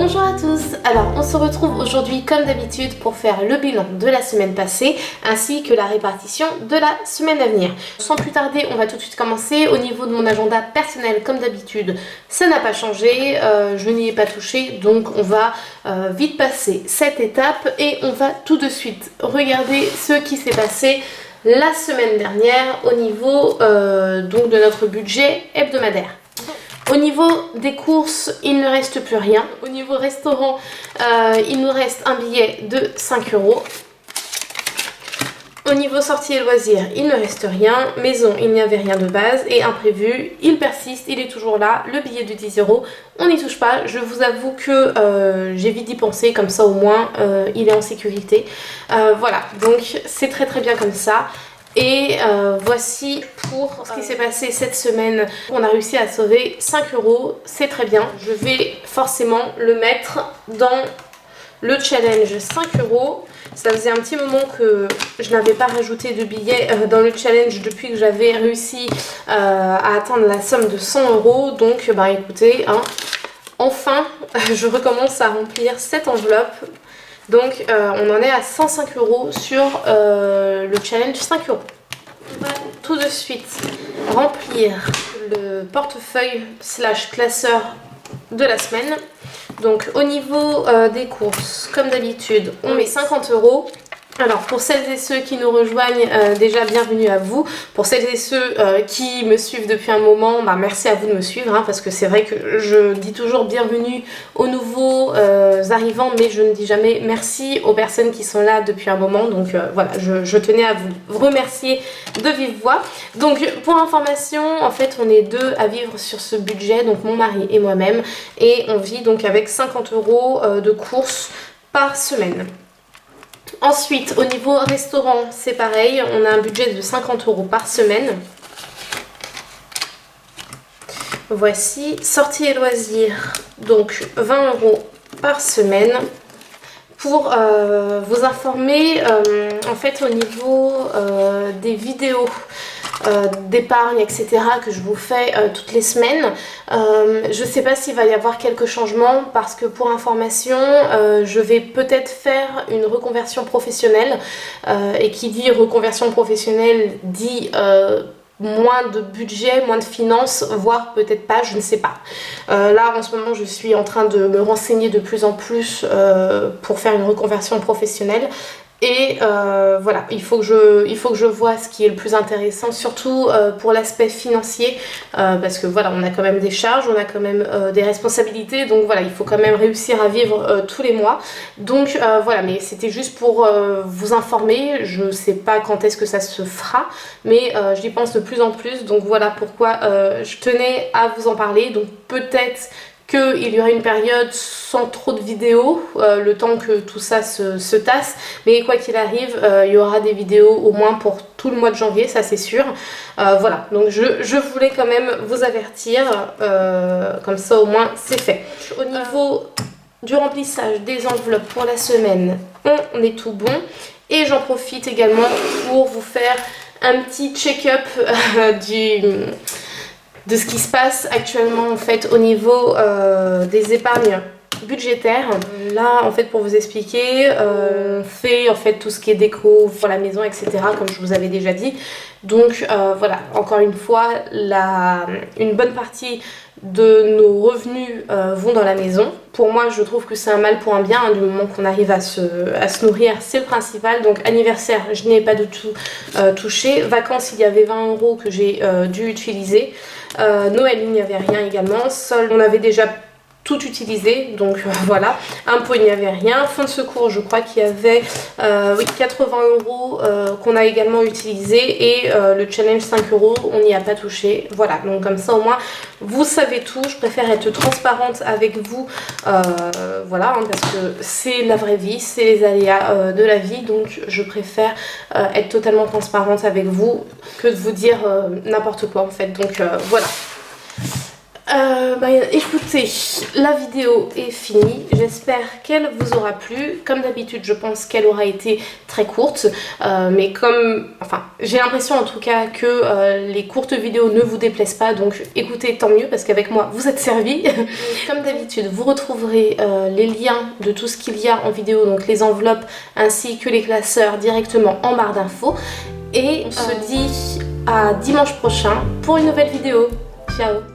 Bonjour à tous, alors on se retrouve aujourd'hui comme d'habitude pour faire le bilan de la semaine passée ainsi que la répartition de la semaine à venir. Sans plus tarder, on va tout de suite commencer. Au niveau de mon agenda personnel, comme d'habitude, ça n'a pas changé, je n'y ai pas touché, donc on va vite passer cette étape et on va tout de suite regarder ce qui s'est passé la semaine dernière au niveau donc de notre budget hebdomadaire. Au niveau des courses, il ne reste plus rien. Au niveau restaurant, il nous reste un billet de 5 €. Au niveau sortie et loisirs, il ne reste rien. Maison, il n'y avait rien de base. Et imprévu, il persiste, il est toujours là. Le billet de 10 €, on n'y touche pas. Je vous avoue que j'évite d'y penser, comme ça au moins il est en sécurité. Voilà, donc c'est très très bien comme ça. Et voici pour ce qui s'est passé cette semaine. On a réussi à sauver 5 €, c'est très bien. Je vais forcément le mettre dans le challenge 5 €. Ça faisait un petit moment que je n'avais pas rajouté de billets dans le challenge depuis que j'avais réussi à atteindre la somme de 100 €. Donc bah écoutez, hein, enfin je recommence à remplir cette enveloppe. Donc on en est à 105 € sur le challenge 5 €. On va tout de suite remplir le portefeuille / classeur de la semaine. Donc au niveau des courses, comme d'habitude, on met 50 €. Alors pour celles et ceux qui nous rejoignent, déjà bienvenue à vous. Pour celles et ceux qui me suivent depuis un moment, bah, merci à vous de me suivre, hein, parce que c'est vrai que je dis toujours bienvenue aux nouveaux arrivants, mais je ne dis jamais merci aux personnes qui sont là depuis un moment. Donc voilà, je tenais à vous remercier de vive voix. Donc pour information, en fait on est deux à vivre sur ce budget, donc mon mari et moi-même, et on vit donc avec 50 € de courses par semaine. Ensuite, au niveau restaurant, c'est pareil, on a un budget de 50 € par semaine. Voici, sortie et loisirs, donc 20 € par semaine. Pour vous informer, en fait au niveau des vidéos d'épargne, etc., que je vous fais toutes les semaines, je ne sais pas s'il va y avoir quelques changements parce que pour information, je vais peut-être faire une reconversion professionnelle et qui dit reconversion professionnelle dit moins de budget, moins de finances, voire peut-être pas, je ne sais pas. Là en ce moment je suis en train de me renseigner de plus en plus pour faire une reconversion professionnelle. Et voilà, il faut que je vois ce qui est le plus intéressant, surtout pour l'aspect financier, parce que voilà, on a quand même des charges, on a quand même des responsabilités, donc voilà, il faut quand même réussir à vivre tous les mois. Donc voilà, mais c'était juste pour vous informer, je sais pas quand est-ce que ça se fera, mais j'y pense de plus en plus, donc voilà pourquoi je tenais à vous en parler. Donc peut-être qu'il y aura une période sans trop de vidéos, le temps que tout ça se tasse, mais quoi qu'il arrive, il y aura des vidéos au moins pour tout le mois de janvier, ça c'est sûr. Voilà, donc je voulais quand même vous avertir, comme ça au moins c'est fait. Au niveau du remplissage des enveloppes pour la semaine, on est tout bon, et j'en profite également pour vous faire un petit check-up de ce qui se passe actuellement en fait au niveau des épargnes budgétaires. Là en fait pour vous expliquer, on fait en fait tout ce qui est déco pour la maison, etc., comme je vous avais déjà dit. Donc voilà, encore une fois, une bonne partie de nos revenus vont dans la maison. Pour moi je trouve que c'est un mal pour un bien, hein, du moment qu'on arrive à se nourrir, c'est le principal. Donc anniversaire, je n'y ai pas du tout touché. Vacances, il y avait 20 € que j'ai dû utiliser. Noël, il n'y avait rien également. Solde, on avait déjà tout utilisé, donc voilà. Impôt, il n'y avait rien. Fonds de secours, je crois qu'il y avait oui, 80 € qu'on a également utilisé, et le challenge 5 €, on n'y a pas touché. Voilà, donc comme ça au moins vous savez tout. Je préfère être transparente avec vous, voilà, hein, parce que c'est la vraie vie, c'est les aléas de la vie, donc je préfère être totalement transparente avec vous que de vous dire n'importe quoi en fait. Donc voilà. Écoutez, la vidéo est finie, j'espère qu'elle vous aura plu. Comme d'habitude, je pense qu'elle aura été très courte, mais j'ai l'impression en tout cas que les courtes vidéos ne vous déplaisent pas, donc écoutez, tant mieux, parce qu'avec moi vous êtes servis. Comme d'habitude, vous retrouverez les liens de tout ce qu'il y a en vidéo, donc les enveloppes ainsi que les classeurs directement en barre d'infos. Et on se dit à dimanche prochain pour une nouvelle vidéo. Ciao!